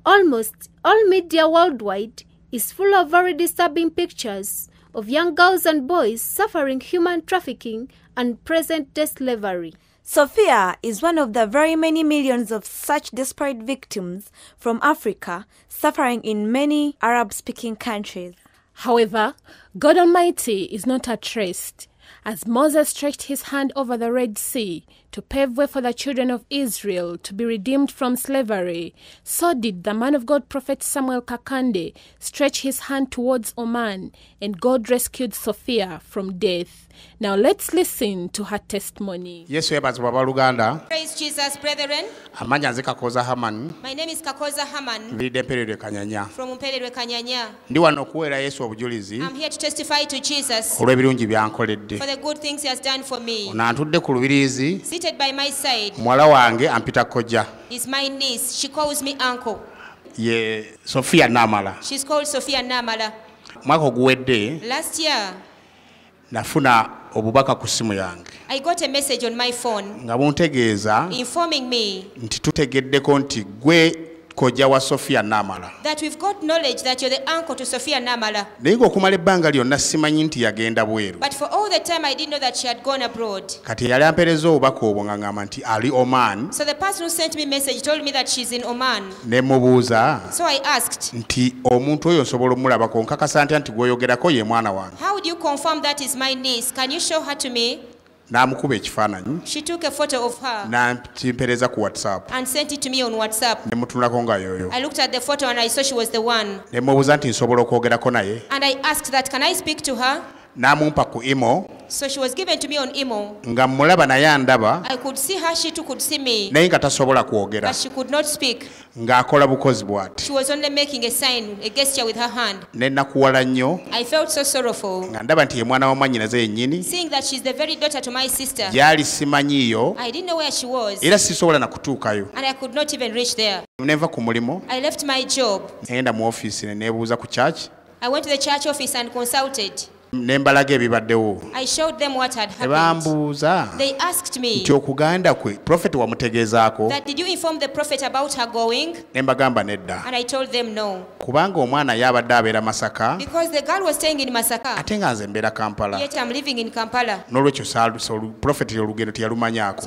Almost all media worldwide is full of very disturbing pictures of young girls and boys suffering human trafficking and present-day slavery. Sophia is one of the very many millions of such desperate victims from Africa suffering in many Arab-speaking countries. However, God Almighty is not at rest. As Moses stretched his hand over the Red Sea to pave way for the children of Israel to be redeemed from slavery, so did the man of God Prophet Samuel Kakande stretch his hand towards Oman, and God rescued Sophia from death. Now let's listen to her testimony. Yes, Luganda. Praise Jesus, brethren. My name is Kakoza Haman from Mpelelwe Kanyanya. I'm here to testify to Jesus for the good things he has done for me. Seated by my side is my niece. She calls me uncle. Sophia Namala. She's called Sophia Namala. Last year, I got a message on my phone informing me that we've got knowledge that you're the uncle to Sophia Namala. But for all the time I didn't know that she had gone abroad. So the person who sent me a message told me that she's in Oman. So I asked, how would you confirm that is my niece? Can you show her to me? She took a photo of her and sent it to me on WhatsApp. I looked at the photo and I saw she was the one. And I asked that, can I speak to her? So she was given to me on email. I could see her, she too could see me. But she could not speak. She was only making a sign, a gesture with her hand. I felt so sorrowful, seeing that she's the very daughter to my sister. I didn't know where she was, and I could not even reach there. I left my job. I went to the church office and consulted. I showed them what had happened. They asked me that, did you inform the prophet about her going? And I told them no. Because the girl was staying in Masaka, yet I'm living in Kampala. So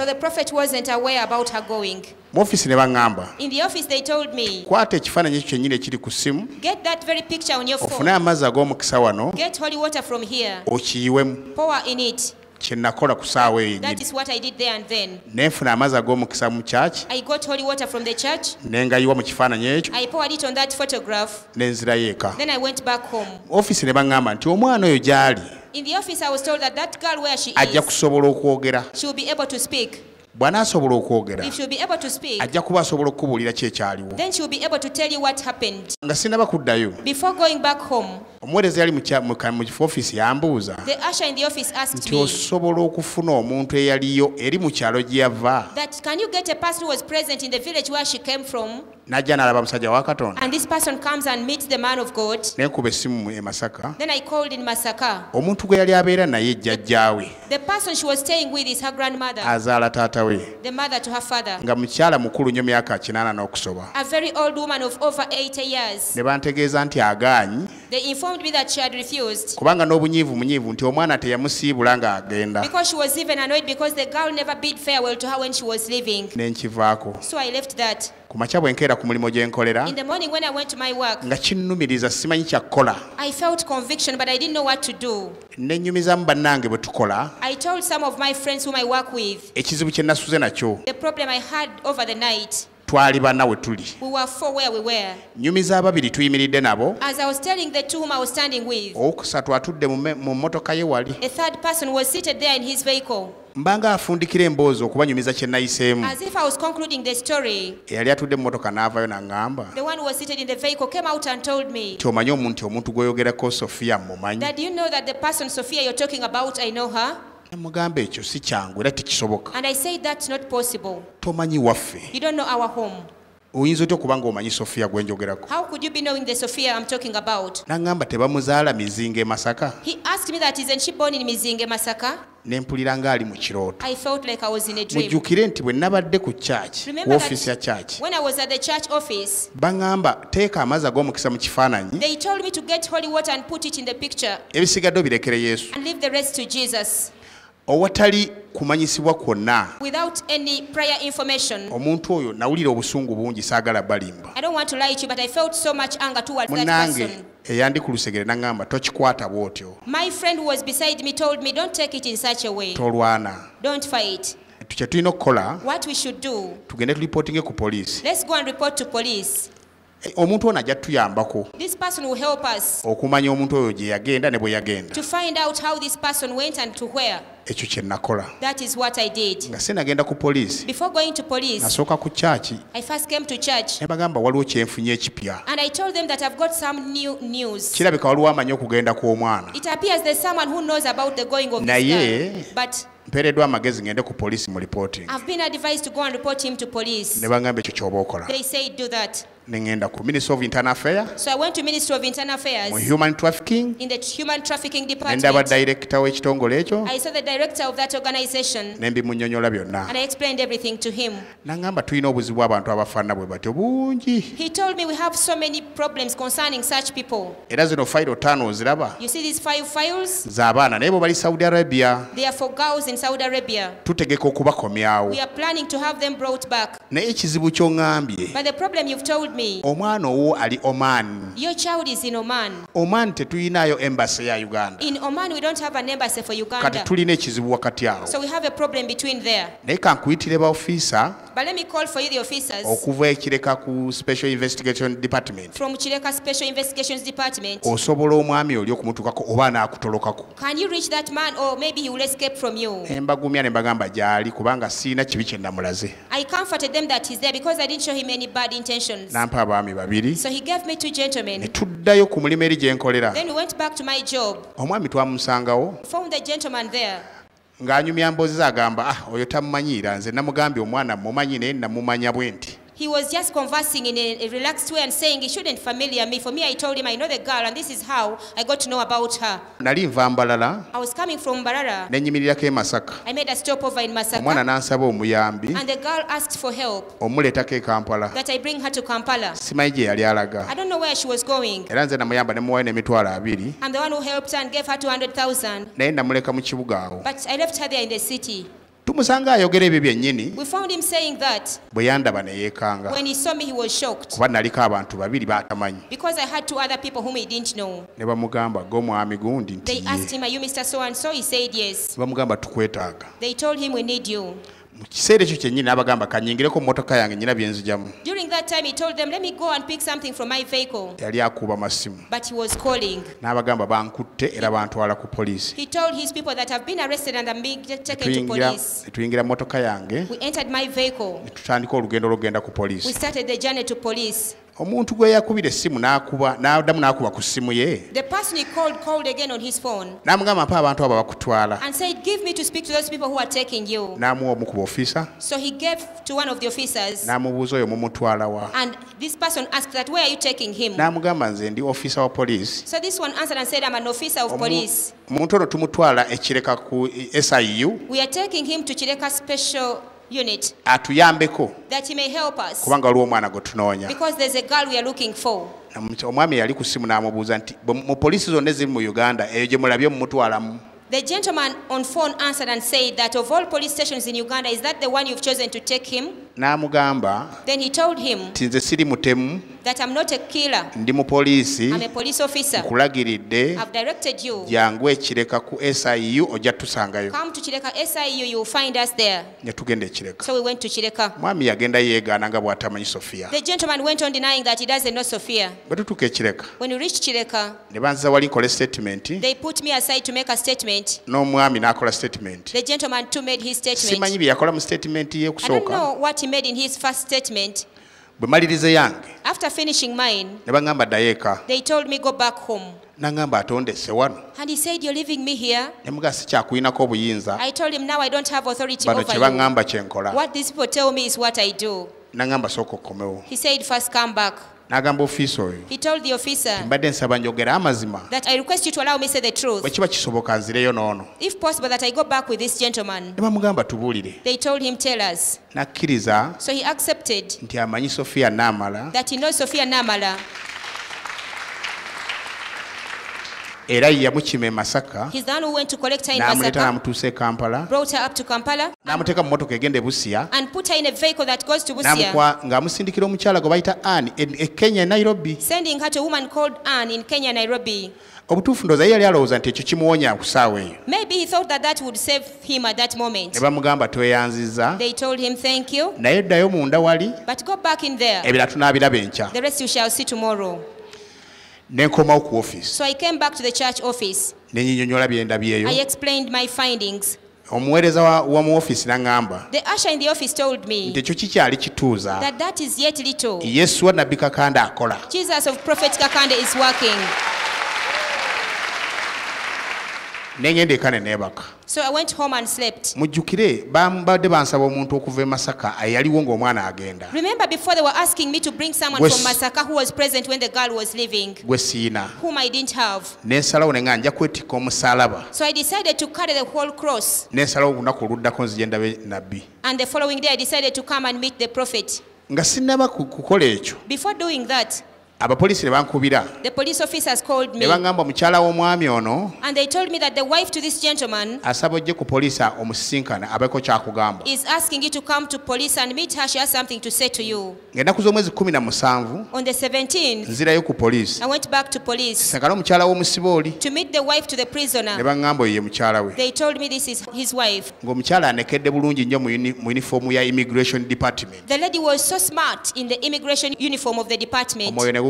the prophet wasn't aware about her going. In the office they told me, get that very picture on your phone. Get holy water from here. Pour in it. That is what I did there and then. I got holy water from the church. I poured it on that photograph. Then I went back home. In the office I was told that that girl where she is, she will be able to speak. If she'll be able to speak, then she'll be able to tell you what happened. Before going back home, the usher in the office asked me that, can you get a person who was present in the village where she came from? And this person comes and meets the man of God. Then I called in Masaka. The person she was staying with is her grandmother, the mother to her father, a very old woman of over 80 years. They informed me that she had refused because she was even annoyed because the girl never bid farewell to her when she was leaving. So I left that. In the morning when I went to my work, I felt conviction, but I didn't know what to do. I told some of my friends whom I work with the problem I had over the night. We were four where we were. As I was telling the two whom I was standing with, a third person was seated there in his vehicle. As if I was concluding the story, the one who was seated in the vehicle came out and told me that, do you know that the person Sophia you're talking about, I know her? And I said, that's not possible. You don't know our home. How could you be knowing the Sophia I'm talking about? He asked me that, isn't she born in Mizinge, Masaka? nempulira ngaali mu kirooto. I felt like I was in a dream. Mujjukire nti bwe nabadde ku church, Remember office ya church, when I was at the church office, baŋŋamba teeka amazzi ag'omukisa mu kifaananyi, they told me to get holy water and put it in the picture ebisigadde obirekere Yesu. and leave the rest to Jesus. Owatali kumanyisibwa kwonna, Without any prior information. omuntu oyo nawulira obusungu bungi saagala balimba. I don't want to lie to you, but I felt so much anger towards that Munnange person. eyandi ku lusegere n'aŋŋamba tokikwata bw'otyo, My friend who was beside me told me, don't take it in such a way. tolwana. Don't fight. Kye tulina okukola, What we should do, tugende tulipootinge ku poliisi. let's go and report to police. Omuntu ono ajja tutuyambako This person will help us okumanya omuntu oyo gye yagenda ne bwe yagenda. to find out how this person went and to where. Ekyo kye nakola. That is what I did. Nga sinagenda ku poliisi, Before going to police, nasooka ku kyaki I first came to church ne bagamba waliwo kyenfunye ekipya. and I told them that I've got some new news. Kirabika waliwo amanyi okugenda kw'omwana. It appears there's someone who knows about the going of this Naye guy. But mpeereddwa amagezi ngende ku poliisi mu reporting. I've been advised to go and report him to police. Ne bagamba ekyo ky'oba okola. They say do that. Ne ŋŋenda ku Ministry of Internal Affairs, So I went to Ministry of Internal mu Affairs Human Trafficking, in the Human Trafficking ne ndaba Department. director w'ekitongole ekyo, I saw the director of that organization ne mbimunnyonnyola byonna. and I explained everything to him. N'aŋŋamba tulina obuzibu abantu abafaanana bwe batyo bungi. He told me we have so many problems concerning such people. Era zino fayiro 5 oziraba You see these 5 files? z'abaana naye bo bali Saudi Arabia. They are for girls in Saudi Arabia. Tutegeka okubakomyawo. We are planning to have them brought back. Naye ekizibu ky'oŋŋambye, But the problem you've told me, omwana owo ali Oman. your child is in Oman. Oman tetuyinaayo embassy ya Uganda. In Oman, we don't have an embassy for Kati Uganda. tulina ekizibu wakati awo. So we have a problem between there. Naye kankuyitire ba officer But let me call for you the officers okuva ekireka ku Special Investigation Department. from Chileka Special Investigations Department. Osobola omwami oli okumutuukako oba anaakutolokako. Can you reach that man or maybe he will escape from you? Ne mbagumya ne mbagamba gy'ali kubanga siina kibi kye namulaze. I comforted them that he's there because I didn't show him any bad intentions. Nampa abaami babiri. So he gave me 2 Ne gentlemen. tuddayo ku mulimu eri gye nkolera. Then we went back to my job. Omwami twamusangawo Found the gentleman there. ng'anyumya mboozi agamba oyo tamumanyiira nze namugambye omwana mumanyi naye namumanya bwe nti. He was just conversing in a relaxed way and saying he shouldn't familiar me. For me, I told him I know the girl and this is how I got to know about her. Nali nva Mbalala I was coming from Barara. ne nyimirirako e Masaka. I made a stopover in Omwana Masaka n'ansaba omuyambi and the girl asked for help omuleetako e Kampala. that I bring her to Kampala. Simanyi gye yali alaga. I don't know where she was going. Era nze namuyamba ne muwayo n'emitwalo 20 I'm the one who helped her and gave her 200,000. naye namuleka mu kibuga awo. But I left her there in the city. Tumusanga ayogera ebyo byennyini, We found him saying that. bwe yandaba ne yeekanga. When he saw me, he was shocked Kuba naliko abantu babiri batamanyi. because I had 2 other people whom he didn't know. Ne bamugamba gw'omwami gundi nti They asked ye. him, are you Mr. So-and-so? He said yes. Bamugamba tukwetaaga. They told him, we need you. Mu kiseera ekyo kyennyini n'abagamba kanyingireko mu mmotoka yange nnyina bye nzijamu. During that time, he told them, let me go and pick something from my vehicle. Yali akuba masimu. But he was calling. N'abagamba bankutte era bantwala ku poliisi. He told his people that have been arrested and I'm being taken to police. Ne tuyingira mmotoka yange We entered my vehicle. ne tutandika olugendo lw'okugenda ku We poliisi. started the journey to police. Omuntu gwe yakubira essimu n'addamu n'akuba ku ssimu ye. The person he called again on his phone N'amugamba mpa abantu abo bakutwala. and said, give me to speak to those people who are taking you. N'amuwa omu ku baofiisa. So he gave to one of the officers N'amubuuza oyo mumutwala wa. and this person asked that, where are you taking him? N'amugamba nze ndi officer wa poliisi. So this one answered and said, I'm an officer of police. Omuntu ono tumutwala ekireka ku SIU We are taking him to Chileka Special Unit atuyambeko that he may help us kubanga waliwo omwana gwe tunoonya. because there's a girl we are looking for. Omwami yali ku ssimu n'amubuuza nti mu poliisi zonna eziri mu Uganda eyo gye mulabye mumutwalamu. The gentleman on phone answered and said that of all police stations in Uganda, is that the one you've chosen to take him? N'amugamba Then he told him nti nze siri mutemu, that I'm not a killer. ndi mu poliisi, I'm a police officer. nkulagiridde I've directed you. jangu ekireka ku SIU ojja tusangayo. Come to Chileka SIU, you'll find us there. Ne tugenda ekireka. So we went to Chileka. Mwami yagenda yeegaana nga bw'atamanyi Sofia. The gentleman went on denying that he doesn't know Sophia. Bwe tutuuka ekireka When we reached Chileka, ne banziza wali nkole statement, they put me aside to make a statement. n'omwami n'akola statement. The gentleman too made his statement. Simanyi bye yakola mu statement ye I don't okusooka. know what he made in his first statement. Bwe malirize yange After finishing mine, ne baŋŋamba ddayo eka. they told me go back home. N'aŋŋamba atondese wano. And he said, you're leaving me here? Ne muga sikyakuyinako obuyinza. I told him, now I don't have authority Bano over kye you. baŋŋamba kye nkola. What these people tell me is what I do. N'aŋŋamba sooka okkomewo. He said, first come back. n'agamba ofiisa oyo He told the officer mbadde nsaba njogera amazima that I request you to allow me say the truth. bwe kiba kisoboka nzireyo n'ono If possible, that I go back with this gentleman. ne bamugamba tubuulire They told him, tell us. n'akkiriza So he accepted nti amanyi Sophia Namala that he knows Sophia Namala. era yamukima e Masaka He's the one who went to collect her in n'amuleeta Masaka, n'amutuusa e Kampala brought her up to Kampala, n'amuteeka mu motoka egenda e Busia and put her in a vehicle that goes to Busia, ng'amusindikira omukyala gwe bayita Anne e Kenya e Nairobi. sending her to a woman called Anne in Kenya, Nairobi. Obutuufu ndowooza ye yali alowooza nti ekyo kimuwonya ku ssaawa eyo. Maybe he thought that that would save him at that moment. Ne bamugamba tweyanziza They told him, thank you, naye ddayo munda wali but go back in there. ebirala tunaabiraba enkya. The rest you shall see tomorrow. Ne nkomawo ku ofiisi So I came back to the church office. ne nnyonnyola bye ndabyeyo. I explained my findings. Omuweereza wa mu ofiisi n'aŋŋamba The usher in the office told me nti ekyo kikyali kituuza. that is yet little. Yesu wa Nabbi Kakande akola. Jesus of Prophet Kakande is working. Ne ngenda eka ne neebaka. So I went home and slept. Mujjukire badde bansaba omuntu okuva e Masaka ayaliwo ng'omwana agenda. Remember, before they were asking me to bring someone Wes- from Masaka who was present when the girl was leaving, Gwe siina. whom I didn't have. Ne nsalawo ne nga nja kwetikka omusaalaba. So I decided to carry the whole cross. Ne nsalawo olunaku oluddako nzije ndabe nabbi. And the following day I decided to come and meet the prophet. Nga sinnaba kukola ekyo. Before doing that, Abapoliisi ne bankubira. the police officers called Ne me baŋŋamba mukyala w'omwami ono and they told me that the wife to this gentleman asaba ojje ku poliisi omusisinkane abeeko kyakugamba. is asking you to come to police and meet her. She has something to say to you. Ng'ennaku z'omwezi 17 On the 17th, nzirayo ku poliisi. I went back to police Sakala omukyala w'omusibe oli. to meet the wife to the Ne prisoner. baŋŋamba oyo ye mukyala we. They told me this is his wife. Ng'omukyala anekedde bulungi nnyo mu yunifoomu ya immigration department. The lady was so smart in the immigration uniform of the department. Omwoyo ne guŋŋamba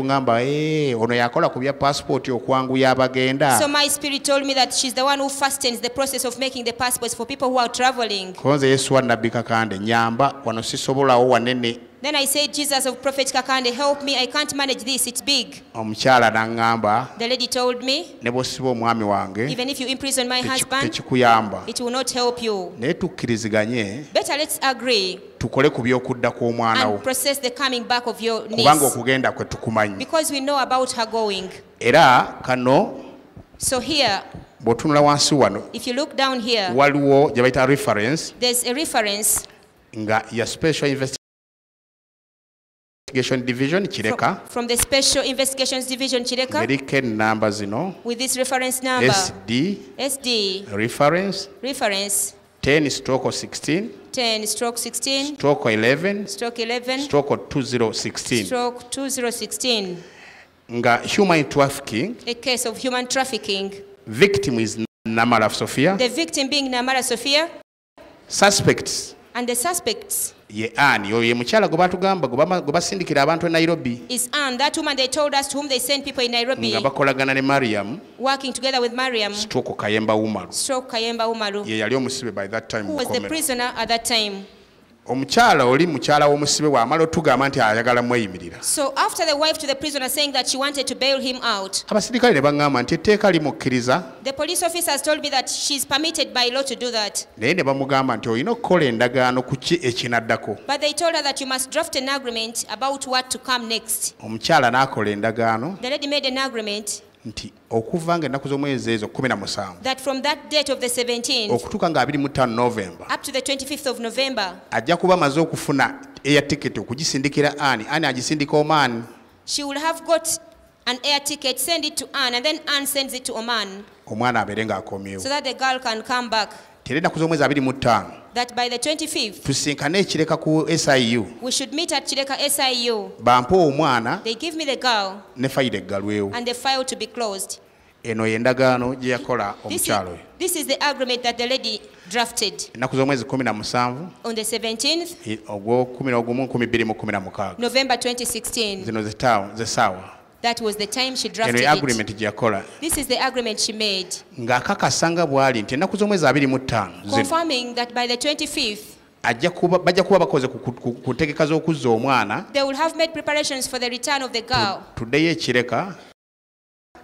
ono yakola ku bya passport okwanguya abagenda. So my spirit told me that she's the one who fastens the process of making the passports for people who are traveling. Konze Yesu wa Nabbi Kakande nyamba wano sisobolawo wanene. Then I said, Jesus of Prophet Kakande, help me. I can't manage this. It's big. Omukyala n'aŋŋamba The lady told me, ne bw'osiba omwami wange even if you imprison my husband, tekikuyamba. it will not help you. Naye tukkiriziganye Better let's agree tukole ku by'okudda kw'omwana wo and process the coming back of your kubanga niece, okugenda kwe tukumanyi. because we know about her going. Era kano So here, bw'otunula wansi wano if you look down here, waliwo gye bayita reference there's a reference nga ya special investigation division Kireka from the Special Investigations Division Chireka eriko ennamba zino with this reference number, SD reference reference 10/16 10/16 11 11 2016 2016, nga human trafficking a case of human trafficking. victim is Namala Sophia, The victim being Namara Sophia, suspects and the suspects ye Anne oyo ye mukyala gwe batugamba gwe basindikira abantu e Nairobi is Anne, that woman they told us to whom they sent people in Nairobi, nga bakolagana ne Mariam working together with Mariam stroke Kayemba Umaru stroke Kayemba Umaru, ye yali omusibe by that time who was the Mukomera. prisoner at that time. Omukyala oli mukyala w'omusibe bw'amala otugamba nti ayagala mweyimirira. So after the wife to the prisoner saying that she wanted to bail him out, Abasirikale ne baŋŋamba nti etteeka limukkiriza the police officers told me that she's permitted by law to do that. naye ne bamugamba nti olina okukola endagaano ku ki ekinaddako. But they told her that you must draft an agreement about what to come next. Omukyala n'akola endagaano The lady made an agreement nti okuva ng'ennaku z'omwezi ezo 17 that from that date of the 17th okutuuka nga 25 November up to the 25th of November, ajja kuba amaze okufuna air ticket okugisindikira Anne agisindika Oman. she will have got an air ticket, send it to Anne, and then Anne sends it to Oman Omwana abeere ng'akomyewo. so that the girl can come back. Era ennaku z'omwezi 25 That by the 25th, tusinkane ekireka ku SIU we should meet at Chireka SIU. bampe omwana They give me the girl ne fayiro eggalwewo. and the file to be closed. Eno y'endagaano gye yakola This is, omukyalo oyo. this is the agreement that the lady drafted Ennaku z'omwezi 17 on the 17th ogw'11/2016 November 2016. zino ze saawa. That was the time she Eno drafted it. agreement gye yakola This is the agreement she made, ng'akakasa nga bw'ali nti ennaku z'omwezi 25 zino confirming that by the 25th, bajja kuba bakoze ku ntegeka z'okuzza omwana. they will have made preparations for the return of the girl. Tuddeyo ekireka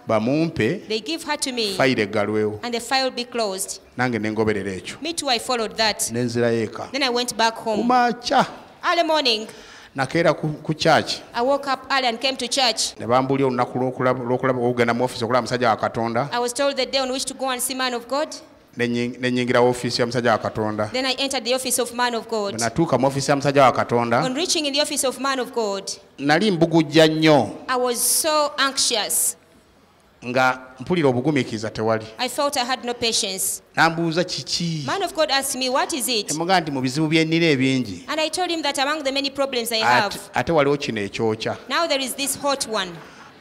bamumpe They give her to me fayiro eggalwewo. and the file be closed. Nange ne ngoberera ekyo Me too, I followed that. ne nzirayo eka Then I went back home. kumakya Early morning, Nakeera ku church. I woke up early and came to church. Ne bambulya olunaku lw'okulaba okugenda mu office okulaba musajja wa Katonda. I was told the day on which to go and see man of God. Ne nyingira office ya musajja wa Katonda. Then I entered the office of man of God. Natuuka mu office ya musajja wa Katonda. On reaching in the office of man of God, nali mbugujja nnyo. I was so anxious. Nga mpulira obugumiikiriza tewali. I felt I had no patience. Nambuuza kiki. Man of God asked me, what is it? Emugamba nti mu bizibu bye nnina ebingi. And I told him that among the many problems I have, ate waliwo kino ekyokya. now there is this hot one.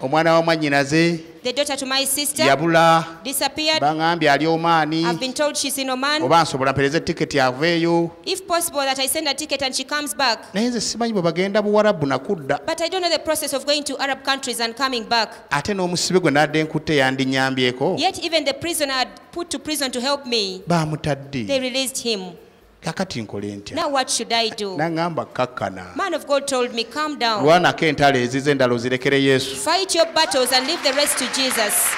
Omwana wa mwannyinaze The daughter to my sister yabula. Disappeared. Bangambye ali Omaani. I've been told she's in Oman. Oba nsobola mpereze tiketi aveeyo. If possible that I send a ticket and she comes back. Naye nze simanyi bwe bagenda Buwarabu nakudda. But I don't know the process of going to Arab countries and coming back. Ate n'omusibe gwe nadde nkutte yandinyambyeko. Yet even the prisoner had put to prison to help me. Baamutadde. They released him. Kakati nkole ntya. Now what should I do? Nangamba kakkana. Man of God told me, calm down. Lwanako entalo ezize endalo zirekere Yesu. Fight your battles and leave the rest to Jesus.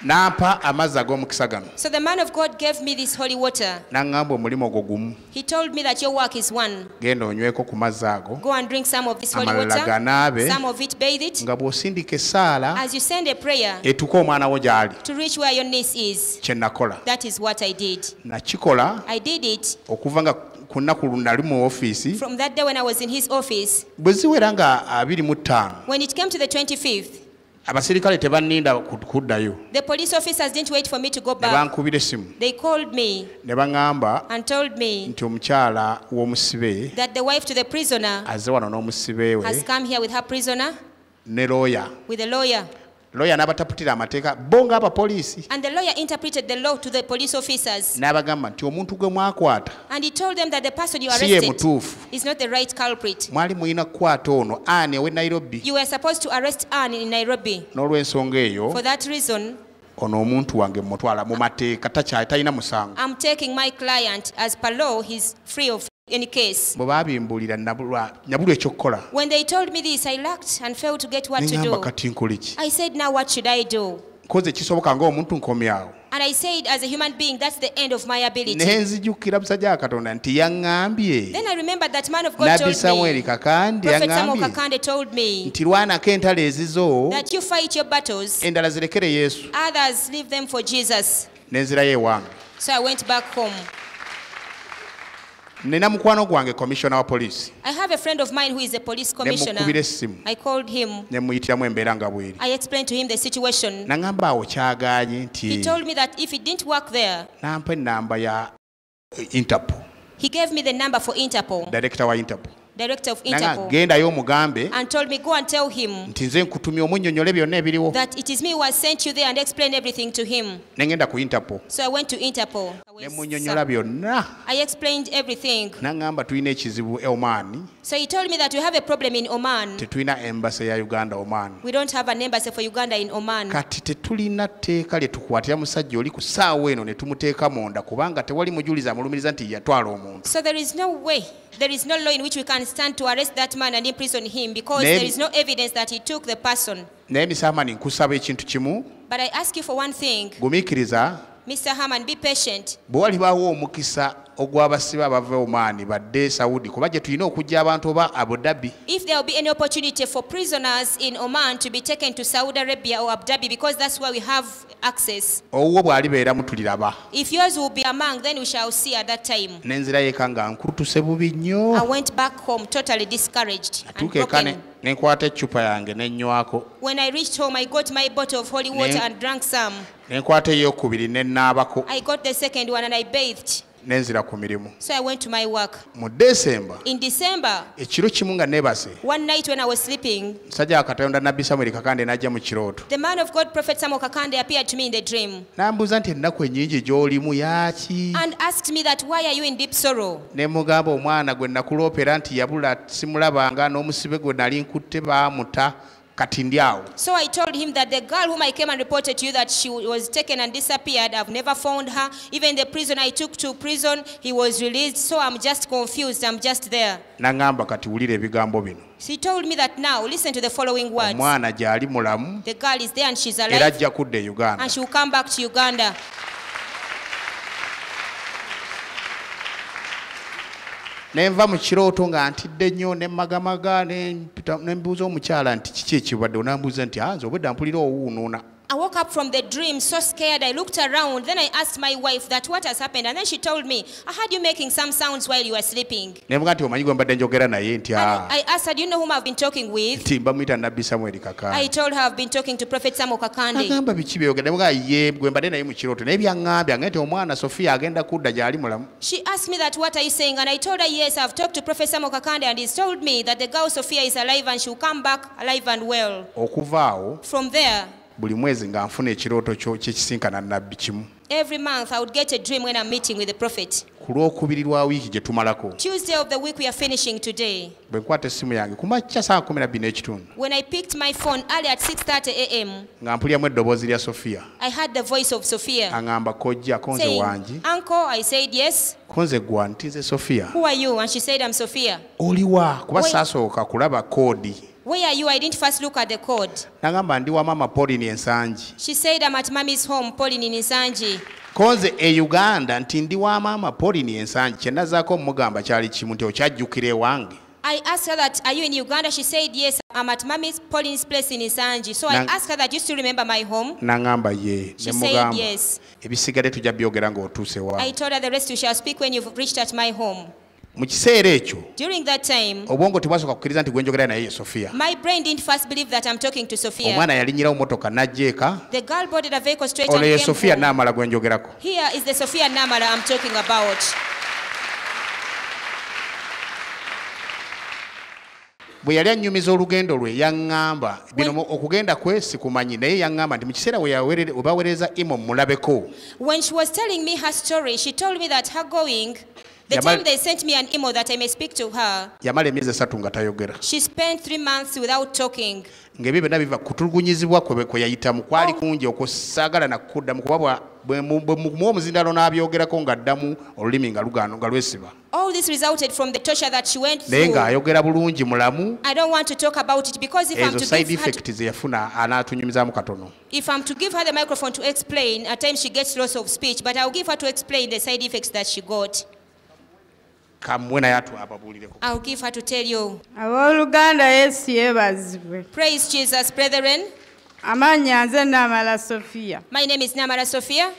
Nampa amazzi ag'omukisa gano. So the man of God gave me this holy water. Nangamba omulimu ogwo gumu. He told me that your work is one. Genda onyweko ku mazzi ago. Go and drink some of this holy Amalala water. ganaabe. Some of it bathe it. Nga bw'osindika essaala. As you send a prayer etuuka omwana wo gy'ali. to reach where your niece is. Kye nakola. That is what I did. Nakikola. I did it. Okuva nga ku nnaku nali mu ofiisi. From that day when I was in his office. Bwe ziwera nga 25. When it came to the 25th. Abasirikale tebanninda kuddayo. The police officers didn't wait for me to go Ne back. bankubira essimu. They called me Ne baŋŋamba and told me nti omukyala w'omusibe that the wife to the prisoner azze wano n'omusibe we has come here with her prisoner, ne looya. with a lawyer. Looya n'abataputira amateeka bo ng'abapoliisi. And the lawyer interpreted the law to the police officers. N'abagamba nti omuntu gwe mwakwata And he told them that the person you si ye arrested mutuufu. is not the right culprit. Mwali mulina kukwata ono Anne ow'e Nairobi. You were supposed to arrest Anne in Nairobi. N'olw'ensonga eyo For that reason, ono omuntu wange mutwala mu mateeka talina musango. I'm taking my client as per law. He's free of any case. Bwe baabimbuulira nabulwa ekyokukola. When they told me this, I lacked and failed to get what to N'engamba do. kati nkole ki? I said, now what should I do? Nkoze ekisoboka ng'omuntu nkomyawo. And I said, as a human being, that's the end of my ability. Ne nzijukira musajja wa Katonda nti yaŋŋambye. Then I remembered that man of God Nabbi told Samuel me, Kakande Prophet Samuel yaŋŋambye Kakande told me nti lwanako entalo ezizo that you fight your battles, endala zirekere Yesu. others leave them for Jesus. Ne nzirayo ewange. So I went back home. Nina mukwano gwange commissioner wa police. I have a friend of mine who is a police commissioner. Mukubira essimu. I called him. Ne muyitiramu embeera nga bw'eri. I explained to him the situation. Nangamba awo kyagaanye nti. He told me that if it didn't work there, nampa ennamba ya Interpol. he gave me the number for Interpol, Director wa Interpol. director of Nanga Interpol, gendayo omugambe and told me, go and tell him nti nze nkutumye omunnyonnyole byonna ebiriwo. that it is me who has sent you there, and explain everything to him. Ne ngenda ku Interpol. So I went to Interpol. Ne munnyonnyola byonna. I explained everything. Nangamba tulina ekizibu e Oman. So he told me that we have a problem in Oman. Tetulina embassy ya Uganda Oman. We don't have an embassy for Uganda in Oman. Kati tetulina tteeka lye tukwatira musajja oli ku ssaawa eno ne tumuteeka munda kubanga tewali mujuliza amulumiriza nti yatwala omuntu. So there is no way, there is no law in which we can stand to arrest that man and imprison him, because Ne- there is no evidence that he took the person. Naye Misamani nkusaba ekintu kimu. But I ask you for one thing, Gumiikiriza Mr. Haman, be patient. bwe walibaawo omukisa ogw'abasibe abava Oman badde Saudi kuba gye tulina okujja abantu oba Abu Dhabi. If there will be any opportunity for prisoners in Oman to be taken to Saudi Arabia or Abu Dhabi, because that's where we have access. Owuwo bw'alibeeramu tuliraba. If yours will be among, then we shall see at that time. N'enzira yeeka nga nkulutuse bubi I nnyo. went back home totally discouraged and Atuuka eka broken. ne nkwata eccupa yange ne nnywako. When I reached home, I got my bottle of holy water Ne- and drank some. Ne nkwata ey'okubiri ne nnaabako. I got the second one and I bathed. Ne nzira ku mirimu. So I went to my work. Mu Desemba In December, ekiro kimu nga neebase one night when I was sleeping, musajja wa Katonda Nabbi Samuel Kakande n'ajja mu kirooto. the man of God, Prophet Samuel Kakande, appeared to me in the dream N'ambuuza nti ennaku ennyingi gy'olimu yaaki. and asked me that, why are you in deep sorrow? Ne mugamba omwana gwe nakuloopera nti yabula simulabanga n'omusibe gwe nali nkutte baamuta kati ndi awo. So I told him that the girl whom I came and reported to you that she was taken and disappeared, I've never found her. Even the prisoner I took to prison, he was released. So I'm just confused. I'm just there. N'angamba kati wulira ebigambo bino. So he told me that now, listen to the following words. Omwana gy'ali mulamu The girl is there and she's era alive ajja kudda e Uganda. and she will come back to Uganda. Nenva mu kirooto nga ntidde nnyo ne magamaga ne mbuuza omukyala nti kiki ekibadde onambuuza nti nze obwedda mpulira owuunuuna. I woke up from the dream so scared. I looked around. Then I asked my wife that what has happened. And then she told me, I heard you making some sounds while you were sleeping. I asked her, do you know whom I've been talking with? I told her I've been talking to Prophet Samuel Kakande. She asked me that, what are you saying? And I told her, yes, I've talked to Prophet Samuel Kakande and he's told me that the girl Sophia is alive and she'll come back alive and well. From there, buli mwezi nga nfuna ekirooto kyo kyekisinkana nabbi kimu. Every month I would get a dream when I'm meeting with the prophet. Ku lwokubiri lwa wiiki gye tumalako. Tuesday of the week we are finishing today. Bwe nkwata essimu yange ku makya saa 12:30. When I picked my phone early at 6:30 a.m. nga mpulyamu eddoboozi lya Sophia. I heard the voice of Sophia. Angamba kojja konze wangi. Uncle, I said yes. Konze gwa ntize Sophia. Who are you? And she said I'm Sophia. Oliwa kuba saasooka kulaba koodi. Where are you? I didn't first look at the code. Nagamba ndi wa mama Pauline Ensangi. She said I'm at mommy's home, Pauline in Ensangi. Konze e Uganda nti ndi wa mama Pauline Ensangi kyenazaako mugamba kyali kimu nti okyajjukira ewange. I asked her that, are you in Uganda? She said yes, I'm at mommy's Pauline's place in Ensangi. So I asked her that, you still remember my home? Nangamba ye. She said yes. Ebisigale tujja byogera ng'otuuse wa. I told her the rest you shall speak when you've reached at my home. Mu kiseera ekyo during that time obwongo tebwasooka kukkiriza nti gwenjogera naye Sophia. My brain didn't first believe that I'm talking to Sophia. Omwana yalinyirawo motoka najjeeka. The girl boarded a vehicle straight and came Sophia home. Namala gwenjogerako. Here is the Sophia Namala I'm talking about. Bwe yali annyumiza olugendo lwe yaŋŋamba bino okugenda kwe sikumanyi naye yaŋŋamba nti mu kiseera we baweereza imo mulabeko. When she was telling me her story, she told me that her going, the time they sent me an email that I may speak to her, yamala emyezi 3 nga tayogera. She spent 3 months without talking. Ng'ebyo byonna biva kutulugunyizibwa kwe yayitamu kwali kungi okusaagala nakuddamu kuba bwe mu omuzindalo n'abyogerako ng'addamu olulimi nga lugaano nga lwesiba. All this resulted from the torture that she went through. Naye ng'ayogera bulungi mulamu. I don't want to talk about it because if I'm to side effects yafuna anaatunyumizaamu katono. If I'm to give her the microphone to explain, at times she gets loss of speech, but I'll give her to explain the side effects that she got. I'll give her to tell you. Praise Jesus, brethren. My name is Namala Sophia.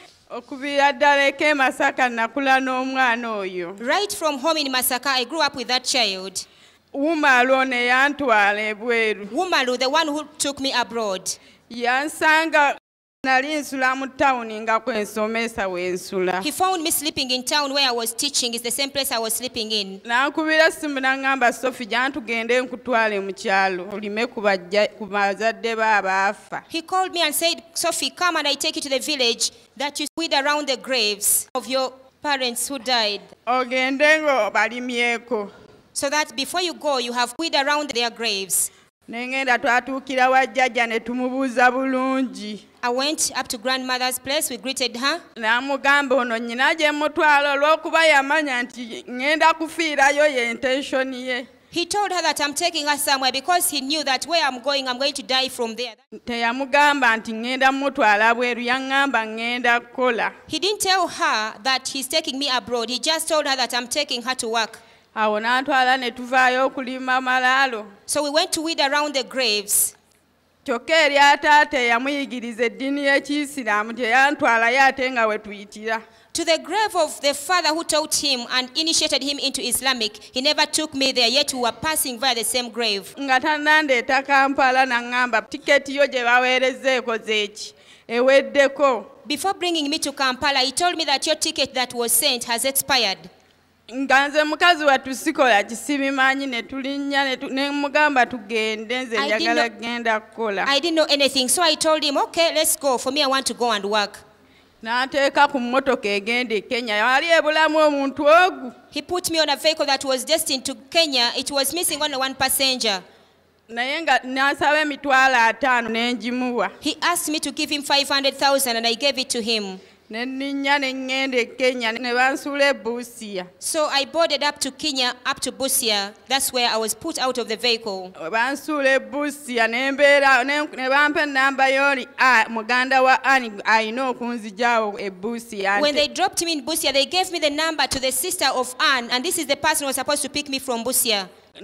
Right from home in Masaka, I grew up with that child. Wumalu, the one who took me abroad. He found me sleeping in town where I was teaching. It's the same place I was sleeping in. He called me and said, Sophie, come and I take you to the village that you weed around the graves of your parents who died. So that before you go, you have weed around their graves. I went up to grandmother's place. We greeted her. He told her that I'm taking her somewhere because he knew that where I'm going to die from there. He didn't tell her that he's taking me abroad. He just told her that I'm taking her to work. So we went to weed around the graves. To the grave of the father who taught him and initiated him into Islamic. He never took me there, yet we were passing via the same grave. Before bringing me to Kampala, he told me that your ticket that was sent has expired. I didn't know anything, so I told him, okay, let's go. For me, I want to go and work. He put me on a vehicle that was destined to Kenya. It was missing only one passenger. He asked me to give him 500,000 and I gave it to him. So I boarded up to Kenya, up to Busia. That's where I was put out of the vehicle. When they dropped me in Busia, they gave me the number to the sister of Anne, and this is the person who was supposed to pick me from Busia. I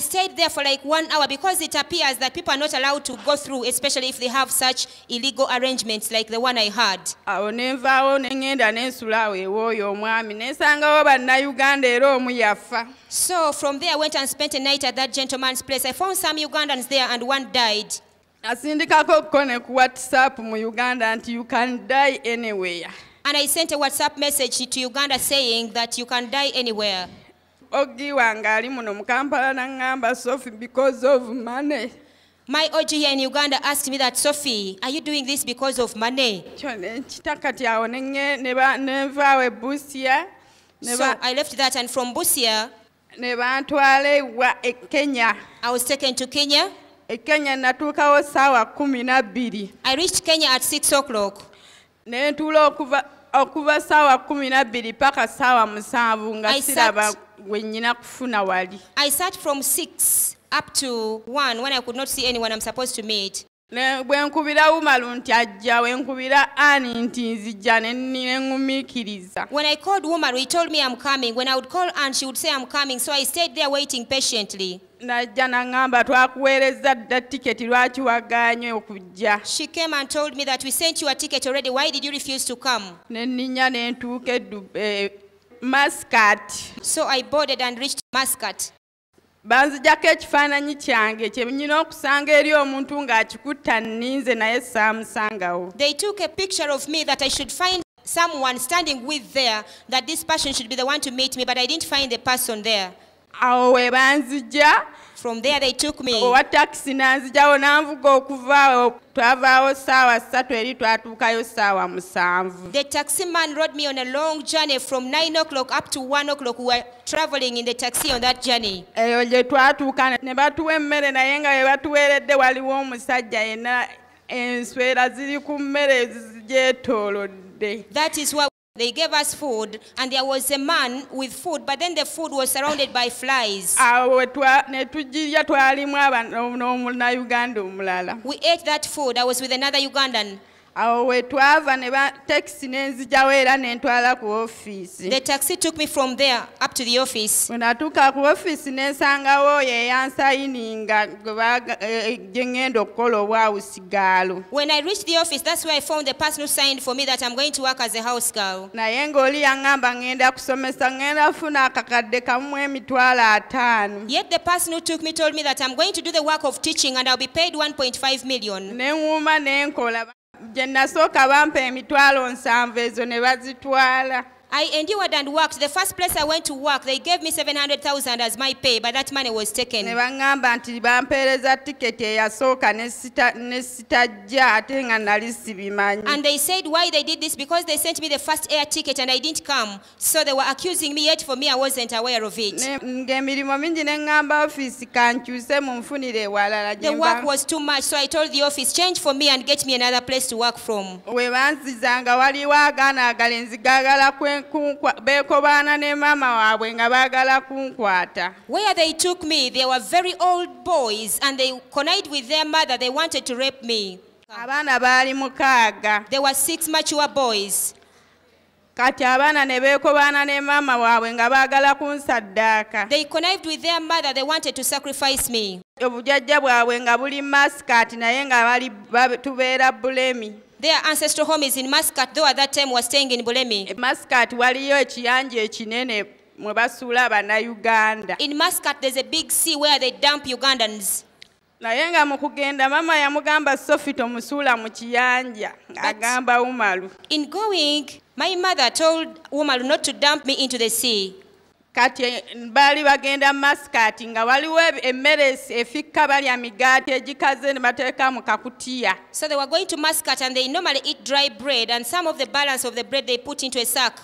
stayed there for like 1 hour because it appears that people are not allowed to go through, especially if they have such illegal arrangements like the one I had. So from there I went and spent a night at that gentleman's place. I found some Ugandans there and one died. WhatsApp mu Uganda and you can die anywhere. And I sent a WhatsApp message to Uganda saying that you can die anywhere. Because of money. My OG here in Uganda asked me that, Sophie, are you doing this because of money? So I left that, and from Busia, I was taken to Kenya. I reached Kenya at 6 o'clock. I sat from 6 up to 1 when I could not see anyone I'm supposed to meet. When I called Woman, he told me I'm coming. When I would call Anne, she would say I'm coming. So I stayed there waiting patiently. She came and told me that we sent you a ticket already. Why did you refuse to come? Muscat. So I boarded and reached Muscat. They took a picture of me that I should find someone standing with there, that this person should be the one to meet me, but I didn't find the person there. From there they took me. The taxi man rode me on a long journey from 9 o'clock up to 1 o'clock. We were traveling in the taxi on that journey. That is why they gave us food, and there was a man with food, but then the food was surrounded by flies. We ate that food. I was with another Ugandan. The taxi took me from there up to the office. When I reached the office, that's where I found the person who signed for me that I'm going to work as a house girl. Yet the person who took me told me that I'm going to do the work of teaching and I'll be paid 1.5 million. I endured and worked. The first place I went to work, they gave me 700,000 as my pay, but that money was taken. And they said why they did this, because they sent me the first air ticket and I didn't come. So they were accusing me, yet for me I wasn't aware of it. The work was too much, so I told the office, change for me and get me another place to work from. Where they took me, they were very old boys and they connived with their mother. They wanted to rape me. There were 6 mature boys. They connived with their mother. They wanted to sacrifice me. Their ancestral home is in Muscat, though at that time was staying in Bulemi. In Muscat, there's a big sea where they dump Ugandans. In going, my mother told Umaru not to dump me into the sea. So they were going to Muscat and they normally eat dry bread, and some of the balance of the bread they put into a sack.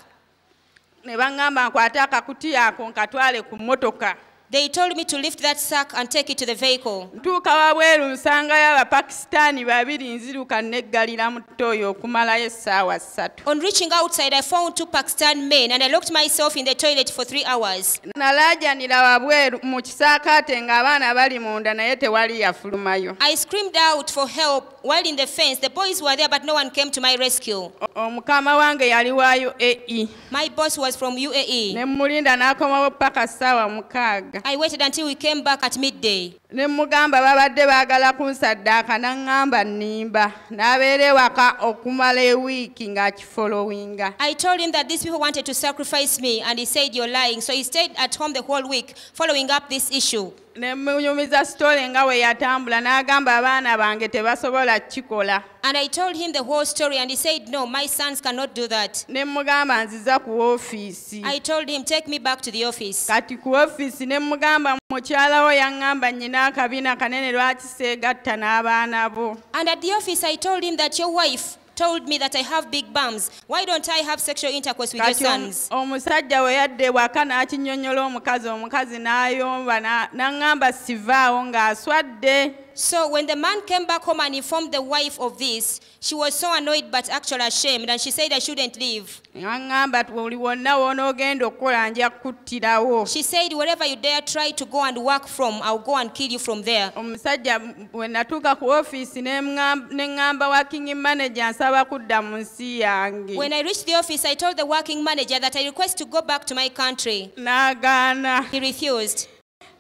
They told me to lift that sack and take it to the vehicle. Ntuuka wabweru nsangayo Abapakistaani babiri nziruka neggalira mu toyo okumalayo essaawa 3. On reaching outside, I found 2 Pakistan men and I locked myself in the toilet for 3 hours. Nalaajanira wabweru mu kisaakaate ng'abaana bali munda naye tewali yafulumayo. I screamed out for help while in the fence. The boys were there but no one came to my rescue. Omukama wange yali wa UAE. My boss was from UAE. Ne mulinda n'akomawo paka ssaawa 6. I waited until we came back at midday. Ne mugamba babadde baagala kunsaddaaka n'aŋŋamba nnimba n'abeera ewaka okumala ewiiki ng'akifolowinga. I told him that these people wanted to sacrifice me and he said you're lying. So he stayed at home the whole week following up this issue. Ne munyumiza story nga we yatambula n'agamba abaana bange tebasobola kikola. And I told him the whole story and he said no, my sons cannot do that. Ne mugamba nziza ku ofiisi. I told him take me back to the office. Kati ku ofiisi ne mugamba mukyala wo yaŋŋamba nnyina akabina kanene lwaki seegatta n'abaana bo. And at the office I told him that your wife told me that I have big bums. Why don't I have sexual intercourse with your sons? Omusajja we yadde ewaka n'akinyonnyola omukazi n'ayomba n'aŋŋamba sivaawo ng'aswadde. So when the man came back home and informed the wife of this, she was so annoyed but actually ashamed and she said I shouldn't leave. N'aŋŋamba buli wonna w'onoogenda okukola nja kuttirawo. She said wherever you dare try to go and work from, I'll go and kill you from there. Omusajja bwe natuuka ku ofiisi ne ŋŋamba working manager nsaba kudda mu nsi yange. When I reached the office, I told the working manager that I request to go back to my country. N'agaana. He refused.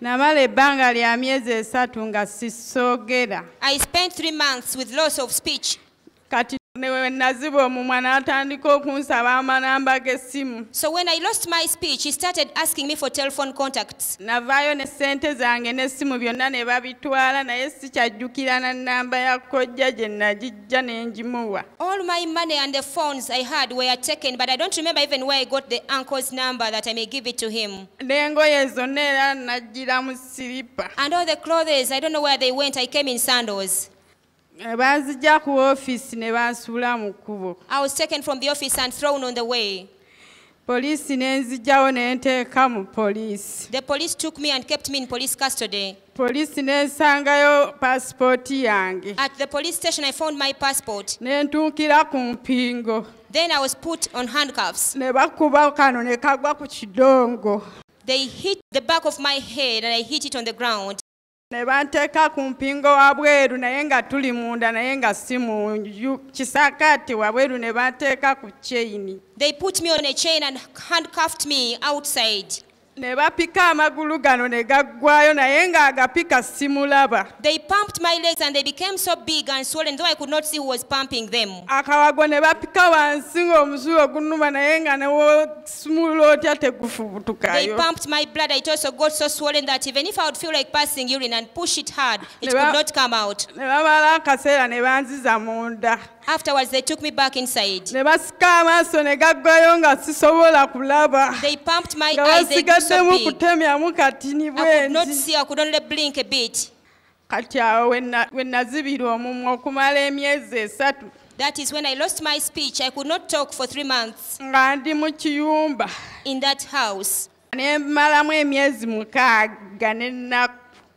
Namala ebbanga lya myezi 3 nga sisoogera. I spent 3 months with loss of speech. Kati ne naziba omumwa n'atandika okunsaba amanamba g'essimu. So when I lost my speech, he started asking me for telephone contacts. Navaayo ne ssente zange n'essimu byonna ne babitwala naye sikyajjukira na nnamba ya kkojja gye nagijja ne ngimuwa. All my money and the phones I had were taken, but I don't remember even where I got the uncle's number that I may give it to him. N'engoye zonna era najjira mu siripa. And all the clothes, I don't know where they went. I came in sandals. Banzijja ku ofiisi ne bansuula mu kkubo. I was taken from the office and thrown on the way. Poliisi ne nzijjawo ne nteeka mu poliisi. The police took me and kept me in police custody. Poliisi ne nsangayo paasipooti yange. At the police station, I found my passport. Ne ntuukira ku mpingo. Then I was put on handcuffs. Ne bakuba kano ne kagwa ku kidongo. They hit the back of my head and I hit it on the ground. Ne banteeka ku mpingo wabweru naye nga tuli munda naye nga si mu kisaakaate wabweru ne banteeka ku chain. They put me on a chain and handcuffed me outside. Ne bapika amagulu gano ne gaggwayo naye nga agapika simulaba. They pumped my legs and they became so big and swollen though I could not see who was pumping them. Akawago ne bapika wansi ng'omusulo gunuma naye nga ne simula otya tegufubutukayo. They pumped my blood. It also got so swollen that even if I would feel like passing urine and push it hard, it could not come out. Ne bamala akaseera ne banziza munda. Afterwards, they took me back inside. Ne basika amaaso ne gaggwayo nga sisobola kulaba. They pumped my eyes. They got so big. Kutemyamu katini bwenzi. I could not see. I could only blink a bit. Kati awo we nazibirwa omumwa okumala emyezi 3. That is when I lost my speech. I could not talk for 3 months. Nga ndi mu kiyumba. In that house. Ne malamu emyezi 6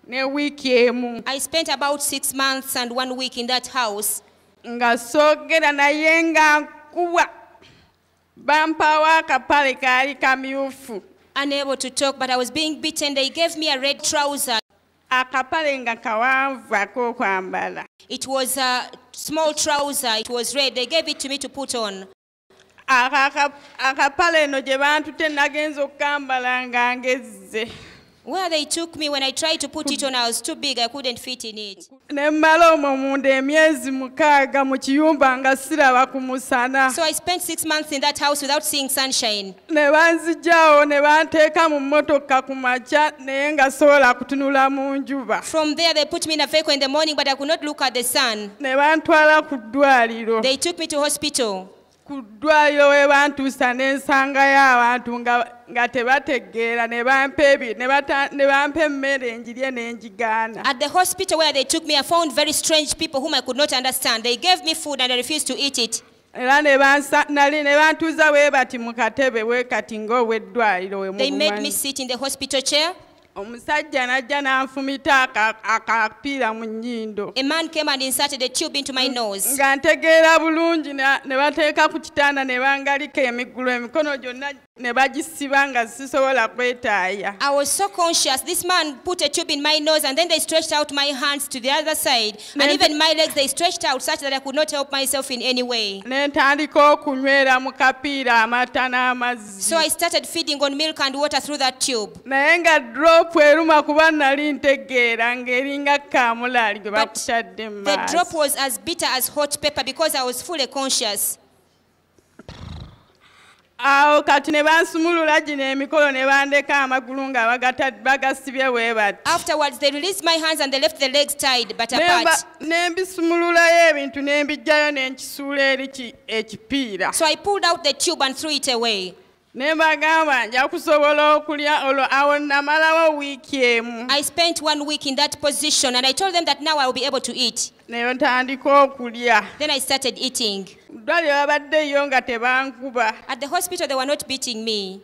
ne wiiki emu. I spent about 6 months and 1 week in that house. Nga soogera naye nga nkuwa. Bampawo akapale kaali kamyufu. Unable to talk, but I was being beaten. They gave me a red trouser. Akapale nga kawanvu ak'okwambala. It was a small trouser. It was red. They gave it to me to put on. Akapale eno gye bantute nagenza okukambala nga ngezze. Where they took me, when I tried to put it on, I was too big. I couldn't fit in it. Ne mmala omwo munda emyezi 6 mu kiyumba nga siraba ku musana. So I spent 6 months in that house without seeing sunshine. Ne banzijjawo ne banteeka mu mmotoka ku makya naye nga sobola kutunula mu njuba. From there, they put me in a vehicle in the morning, but I could not look at the sun. Ne bantwala ku ddwaliro. They took me to hospital. Ku ddwaliro we bantuusa ne nsangayo abantu nga tebategeera ne bampa emmere enjirye ne njigaana. At the hospital where they took me, I found very strange people whom I could not understand. They gave me food and I refused to eat it. Era ne bantuuza we bati mu katebe we kati ng'ow'eddwaliro we They made me sit in the hospital chair. omusajja najja n'anfumita akapiira mu nnyindo. A man came and inserted a tube into my nose. Nga ntegeera bulungi ne bateeka ku kitanda ne bangalika emigulu emikono gyonna ne bagisiba nga sisobola kwetaaya. I was so conscious. This man put a tube in my nose and then they stretched out my hands to the other side. And even my legs, they stretched out such that I could not help myself in any way. Ne ntandika okunywera mu kapiira amata n'amazzi. So I started feeding on milk and water through that tube. Naye nga drop eruma kuba nali ntegeera ng'eringa kaamulaali gwe bakutadde mu maaso. The drop was as bitter as hot pepper because I was fully conscious. Awo kati ne bansumulula gino emikolo ne bandeka amagulu nga bagasibye bwe bati. Afterwards they released my hands and they left the legs tied but apart. Ne mbisumululayo ebintu ne mbijjayo ne nkisuula eri ekipiira. So I pulled out the tube and threw it away. Ne mbagamba nja kusobola okulya olwo awo namalawo wiiki emu. I spent 1 week in that position and I told them that now I will be able to eat. Ne ntandika okulya. Then I started eating. Ddwaliro babaddeyo nga tebankuba. At the hospital they were not beating me.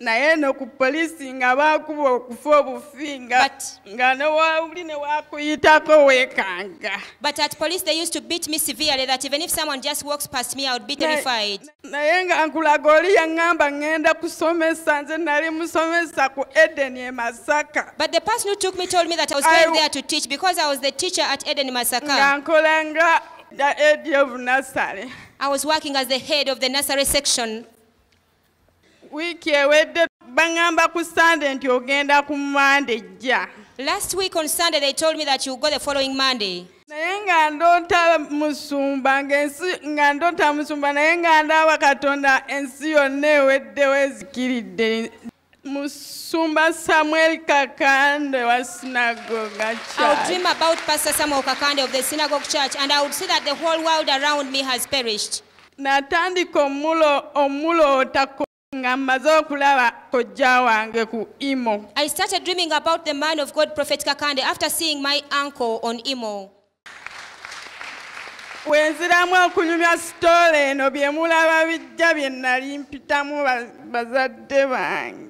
Naye no ku polisi nga bakuba okufa obufi nga newawuli ne wakuyitako weekanga. But at police they used to beat me severely that even if someone just walks past me I would be terrified. Naye nga nkulaga oli yaŋŋamba ŋŋenda kusomesa nze nali musomesa ku Eden e Masaka. But the person who took me told me that I was going there to teach because I was the teacher at Eden Masaka. Nga nkola nga the head of nursery. I was working as the head of the nursery section. Wiki ewedde baŋŋamba ku Sunday nti ogenda ku Monday jja. Last week on Sunday they told me that you go the following Monday. Naye nga ndoota musumba naye nga ndaba Katonda ensi yonna eweddewo ezikiridde. Musumba Samuel Kakande wa Synagogue Church. I would dream about Pastor Samuel Kakande of the Synagogue Church and I would see that the whole world around me has perished. Natandika omuloota nga mmaze okulaba kojja wange ku Imo. I started dreaming about the man of God, Prophet Kakande, after seeing my uncle on Imo. Wenziramu okunyumya story eno bye mulaba bijja bye nali mpitamu bazadde bange.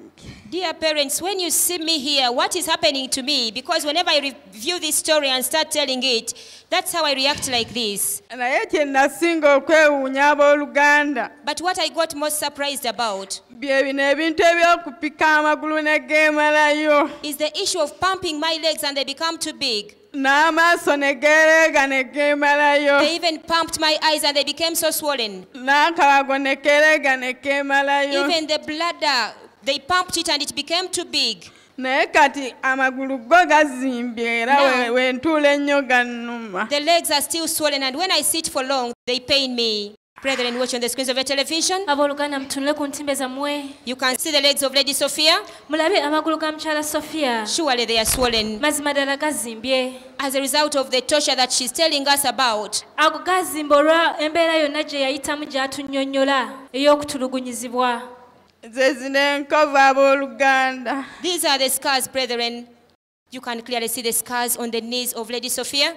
Dear parents, when you see me here, what is happening to me? Because whenever I review this story and start telling it, that's how I react like this. Naye kye nasinga okwewuunya abooluganda. But what I got most surprised about bye bino ebintu eby'okupika amagulu ne geemalayo. Is the issue of pumping my legs and they become too big. N'amaaso ne geereega ne geemalayo. They even pumped my eyes and they became so swollen. N'akalago ne keereega ne keemalayo. Even the bladder, they pumped it and it became too big. Naye kati amagulu go gazimbye era wentuula ennyo gannuma. The legs are still swollen and when I sit for long, they pain me. Brethren, watch on the screens of your television. You can see the legs of Lady Sophia. Surely they are swollen. As a result of the torture that she's telling us about. These are the scars, brethren. You can clearly see the scars on the knees of Lady Sophia.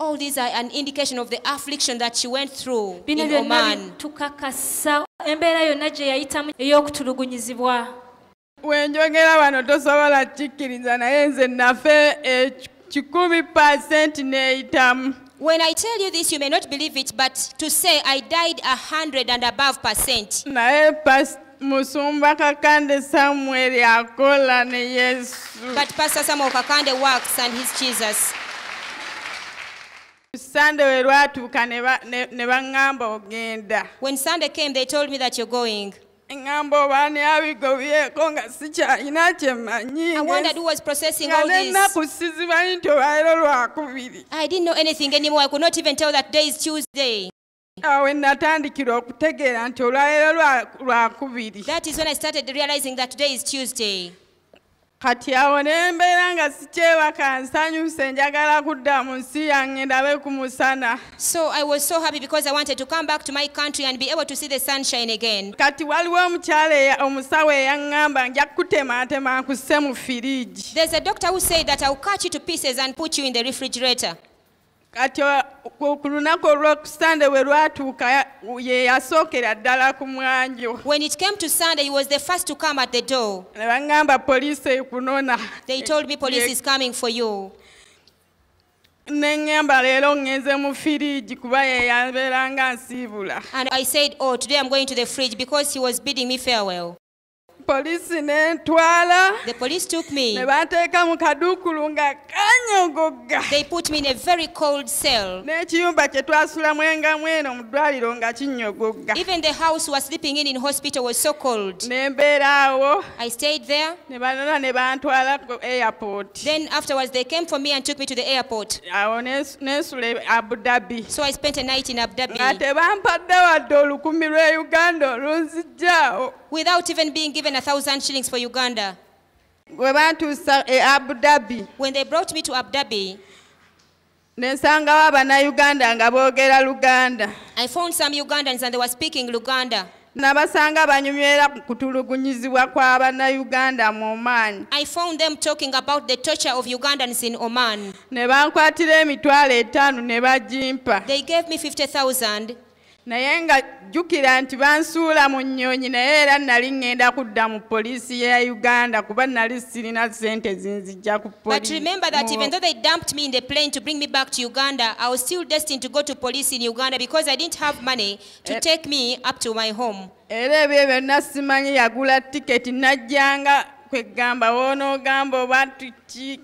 All these are an indication of the affliction that she went through in Oman. Wenjogera wano tosobola kikkiriza naye nze nafe 100% neeyitamu. When I tell you this, you may not believe it, but to say I died 100 and above %. Naye Musumba Kakande Samuel akola ne Yesu. But Pastor Samuel Kakande works and he's Jesus. Sunday lwatuuka ne baŋŋamba ogenda. When Sunday came, they told me that you're going. Ŋŋamba oba ne abigobyeko nga sikyalina kye mmanyi. I wondered who was processing all this. N'ennaku sizimanyi nti olwaleero Lwakubiri. I didn't know anything anymore. I could not even tell that today is Tuesday. Awe natandikira okutegeera nti olwaleero Lwakubiri. That is when I started realizing that today is Tuesday. Kati awo ne mbeera nga sikyebaka nsanyuse njagala kudda mu nsi yange ndabe ku musana. So I was so happy because I wanted to come back to my country and be able to see the sunshine again. Kati waliwo omusawo eyaŋŋamba nja kutemaatema nkusse mu firiji. There's a doctor who said that I'll cut you to pieces and put you in the refrigerator. kati ku lunaku olw'okusande we lwatuuka ye yasookera ddala ku mwanjo. When it came to Sunday, he was the first to come at the door. Ne baŋŋamba poliisi ekunona. They told me police is coming for you. Ne ŋŋamba leero ŋŋenze mu firiigi kuba ye yabeeranga nsiibula. And I said, oh, today I'm going to the fridge because he was bidding me farewell. Poliisi ne ntwala. The police took me. Ne banteeka mu kaduukulu nga kanyogogga. They put me in a very cold cell. N'ekiyumba kye twasulamu engamu eno mu ddwaliro nga kinyogogga. Even the house we were sleeping in hospital was so cold. Ne mbeera awo. I stayed there. Ne banona ne bantwala ku airport. Then afterwards they came for me and took me to the airport. Awo n'ensula Abu Dhabi. So I spent a night in Abu Dhabi. Nga tebampadde wadde olukumi lw'e Uganda olunzijjaawo. Without even being given 1,000 shillings for Uganda. Bwe bantuusa Abu Dhabi. When they brought me to Abu Dhabi, ne nsangawo Abannayuganda nga boogera Luganda. I found some Ugandans and they were speaking Luganda. Nabasanga banyumyera ku kutulugunyizibwa kw'Abannayuganda mu Oman. I found them talking about the torture of Ugandans in Oman. Ne bankwatira $50,000 ne bagimpa. They gave me 50,000. Naye nga jjukira nti bansuula mu nnyonyi naye era nali ŋŋenda kudda mu poliisi ya Uganda kuba nali sirina ssente zinzijja ku poliisi. But remember that even though they dumped me in the plane to bring me back to Uganda, I was still destined to go to police in Uganda because I didn't have money to take me up to my home. Era ebyo byonna simanyi yagula tiketi najjanga kwegamba wonoogamba oba tuki.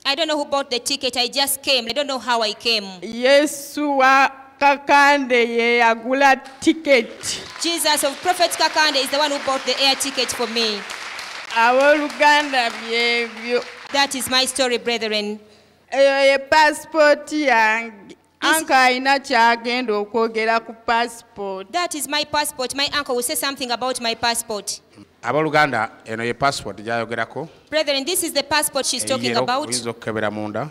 I don't know who bought the ticket. I just came. I don't know how I came. Yesu wa Kakande ye yagula ticket. Jesus of Prophet Kakande is the one who bought the air ticket for me. Abooluganda byebyo. That is my story, brethren. Eyo ye passport yange. Uncle alina kyagenda okwogera ku passport. That is my passport. My uncle will say something about my passport. Abooluganda eno ye passport gyayogerako. Brethren, this is the passport she's talking about. Oyinza okukebera munda.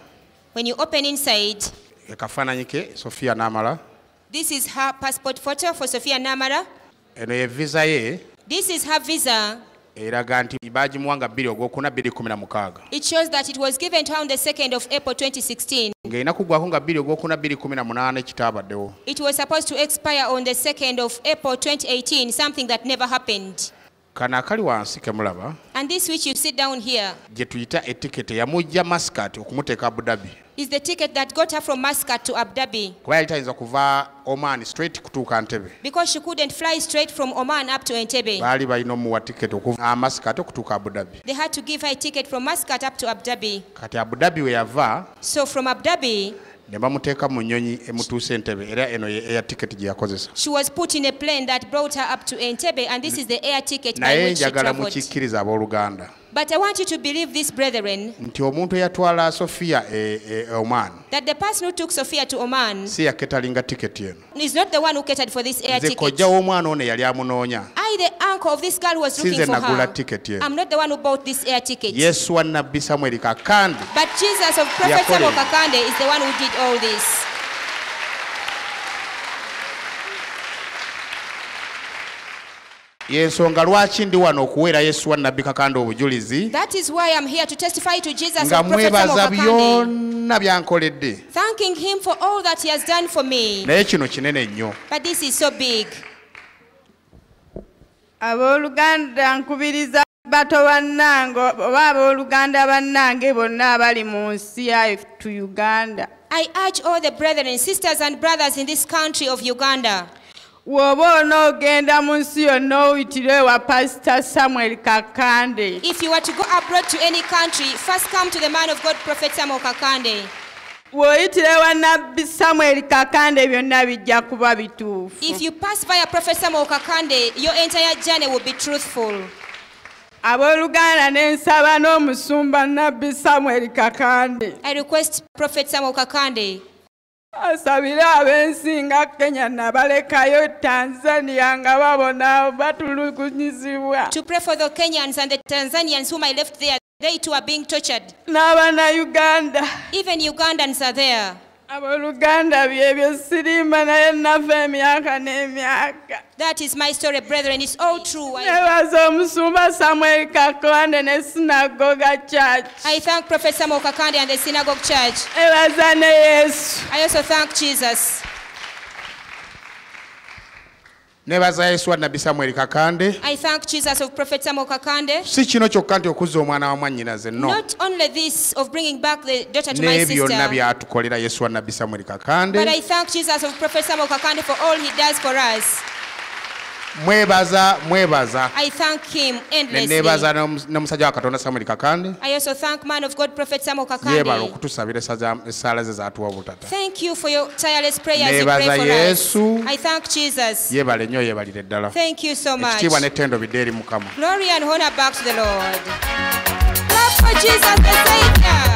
When you open inside, kafaananyi ke Sophia Namala. This is her passport photo for Sophia Namala. Eno ye visa ye. This is her visa. Eraga nti baagimuwanga 2/2016. It shows that it was given to her on the 2nd of April 2016. Ng'erina kuggwako nga 2/2018 kitaabaddewo. It was supposed to expire on the 2nd of April 2018, something that never happened. Kana akali wansi kemulaba. And this which you sit down here gye tuyita etiketi yamujja Muscat okumuteeka Abu Dhabi. Is the ticket that got her from Muscat to Abu Dhabi. Kuba yali tayinza kuva Oman straight kutuuka Entebbe. Because she couldn't fly straight from Oman up to Entebbe. Baali balina omuwa tiketi okuva Muscat okutuuka Abu Dhabi. They had to give her a ticket from Muscat up to Abu Dhabi. Kati Abu Dhabi we yava. So from Abu Dhabi, ne bamuteeka mu nnyonyi emutuusa Entebbe era eno ye air ticket gye yakozesa. She was put in a plane that brought her up to Entebbe, and this is the air ticket by naye which she njagala traveled. mukikkiriza abooluganda. But I want you to believe this, brethren, nti omuntu eyatwala Sophia Oman that the person who took Sophia to Oman si yaketalinga tiketi eno. is not the one who catered for this air nze ticket. kojja w'omwana ono yali amunoonya. I, the uncle of this girl who was looking Sinze for nagula her, tiketi eno. I'm not the one who bought this air ticket. Yesu wa Nabbi Samuel Kakande. But Jesus of Prophet Samuel Kakande is the one who did all this. Yensonga lwaki ndi wano okuweera Yesu wa Nabbi Kakande obujulizi. That is why I'm here to testify to Jesus nga of Prophet Samuel mwebaza Kakande, byonna byankoledde. thanking him for all that he has done for me. Naye kino kinene nnyo. But this is so big. Abooluganda nkubiriza bato bannange oba abooluganda bannange bonna abali mu nsi yaffe Uganda. I urge all the brethren, sisters and brothers in this country of Uganda, Woba onoogenda mu nsi yonna oyitire wa Pastor Samuel Kakande. if you are to go abroad to any country, first come to the man of God, Prophet Samuel Kakande. Bw'oyitire wa Nabbi Samuel Kakande byonna bijja kuba bituufu. If you pass via Prophet Samuel Kakande, your entire journey will be truthful. Abooluganda ne nsaba n'omusumba Nabbi Samuel Kakande. I request Prophet Samuel Kakande Asabire ab'ensi nga Kenya nabalekayo Tanzania nga babona batulugunyizibwa. to pray for the Kenyans and the Tanzanians whom I left there. They too are being tortured. N'Abannayuganda Even Ugandans are there. That is my story, brethren. It's all true. I thank Prophet Samuel Kakande and the Synagogue Church. I also thank Jesus. I thank Jesus of Prophet Samuel Kakande. Not only this of bringing back the daughter to my sister, but I thank Jesus of Prophet Samuel Kakande for all he does for us. I thank him endlessly. I also thank man of God Prophet Samuel Kakande. Thank you for your tireless prayers you pray for us. I thank Jesus. Thank you so much. Glory and honor back to the Lord. Clap for Jesus the Savior.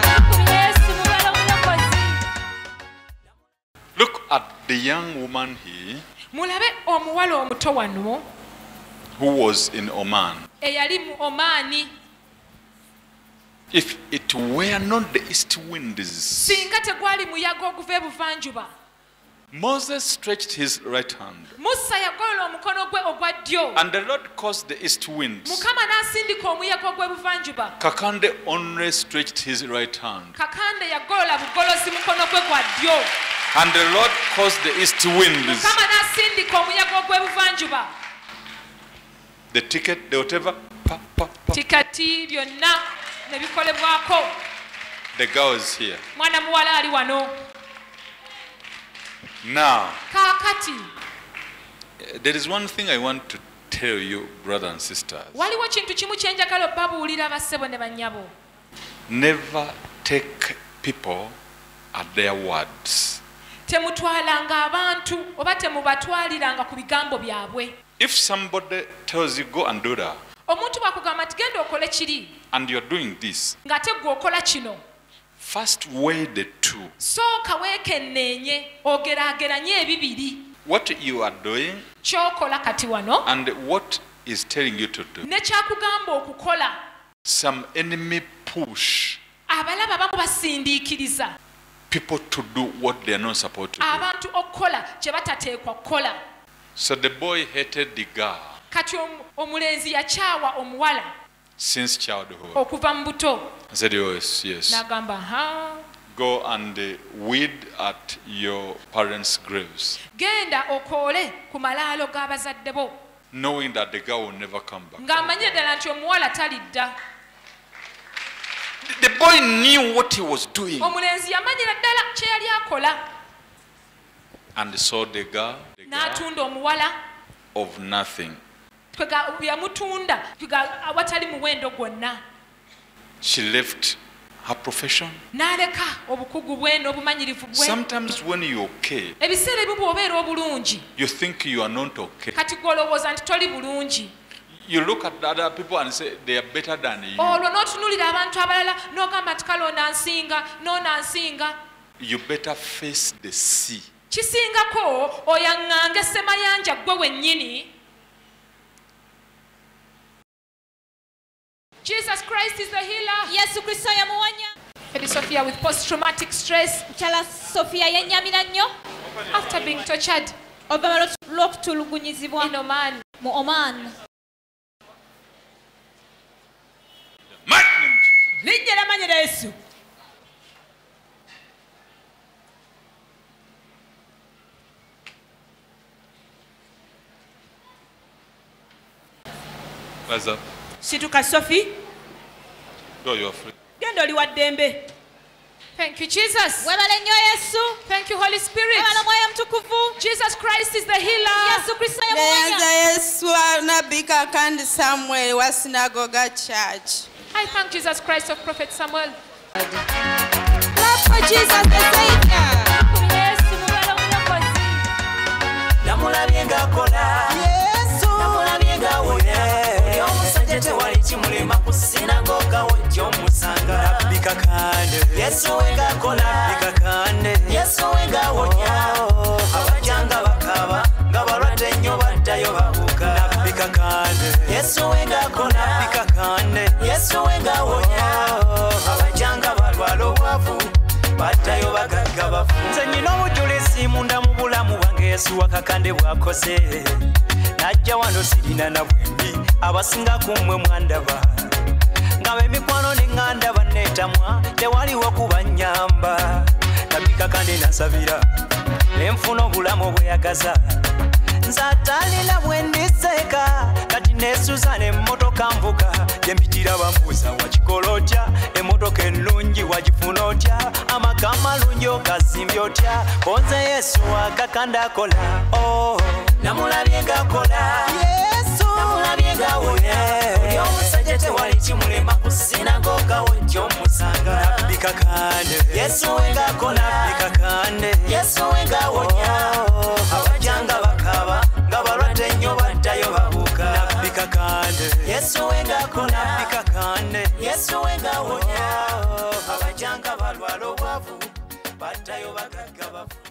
Look at the young woman here who was in Oman. If it were not the east winds, Moses stretched his right hand, and the Lord caused the east winds. Kakande only stretched his right hand, and the Lord caused the east winds. The ticket, the whatever, the girl is here. Now, there is one thing I want to tell you, brothers and sisters. Never take people at their words. If somebody tells you go and do that, and you're doing this, first weigh the two. What you are doing and what is telling you to do. Some enemy push people to do what they are not supposed to do. So the boy hated the girl since childhood. I said, yes. Go and weed at your parents' graves, knowing that the girl will never come back. The boy knew what he was doing, and saw the girl of nothing. She left her profession. Sometimes when you're okay, you think you are not okay. You look at other people and say they are better than you. You better face the sea. Jesus Christ is the healer. Lady Sophia with post-traumatic stress. After being tortured in Oman. What's up? Situka Sophie. Go, you are free. Gendo oli waddembe. Thank you, Jesus. Thank you, Holy Spirit. Jesus Christ is the healer. I thank Jesus Christ of Prophet Samuel. Clap for Jesus the Savior. Chimulima kusinagoga wajyo musanga bikakande Yesu wenga kola bikakande Yesu wenga wonya abajanga bakaba ngabalwadde nnyo baddayo babuka bikakande Yesu wenga kola bikakande Yesu wenga wonya abajanga balwala obwavu baddayo bagagga bafunze Yesu wakakande bwakoze najja wano sirina na bwembi abasinga kumwe mwandaba ngabe mikwano n'engandaba netamwa tewaliwo kubanyamba nabika kandi nasabira nenfuna obulamu bweyagaza nzatalina bwendiseka kati nesuzana emmotoka nvuga gyempitira bambuuza wakikola otya emmotoka ennungi wagifuna otya amaka amalungi okazimbya otya konze Yesu akakanda akola namulabye ng'akola namulabye ng'awonya oli omusajja tewali kimulema ku sinagoga we omusanga nabika kande Yesu we ng'akola nabika kande Yesu we ng'awonya abajanga bakaba nga balwadde nnyo baddayo babuuka nabika kande Yesu we ng'akola nabika kande Yesu we ng'awonya abajanga balwala obwavu baddayo bagagga bafu